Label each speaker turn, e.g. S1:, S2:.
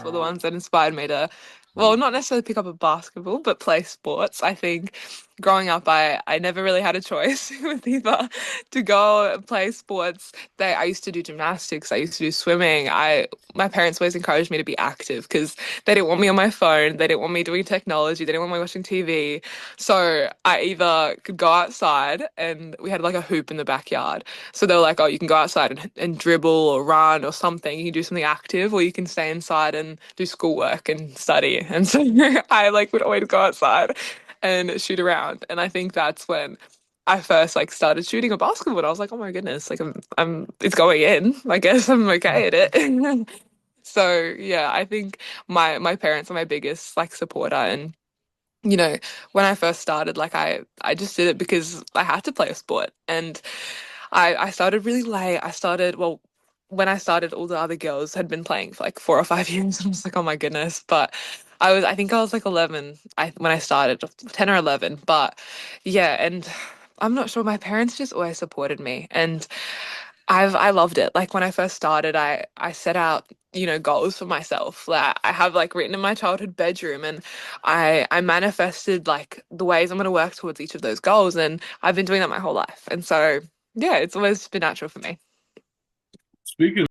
S1: were the ones that inspired me to, well, not necessarily pick up a basketball, but play sports. I think growing up, I never really had a choice with either to go and play sports. I used to do gymnastics, I used to do swimming. My parents always encouraged me to be active because they didn't want me on my phone, they didn't want me doing technology, they didn't want me watching TV. So I either could go outside and we had like a hoop in the backyard. So they were like, oh, you can go outside and dribble or run or something. You can do something active, or you can stay inside and do schoolwork and study. And so I like would always go outside and shoot around. And I think that's when I first like started shooting a basketball. And I was like, oh my goodness, like it's going in. I guess I'm okay at it. So yeah, I think my parents are my biggest like supporter. And when I first started, like I just did it because I had to play a sport. And I started really late. Well, when I started, all the other girls had been playing for like 4 or 5 years. And I was like, oh my goodness. But I think I was like 11 when I started, 10 or 11. But yeah, and I'm not sure. My parents just always supported me. And I loved it. Like when I first started, I set out, goals for myself that I have like written in my childhood bedroom, and I manifested like the ways I'm going to work towards each of those goals, and I've been doing that my whole life. And so yeah, it's always been natural for me.
S2: Speaking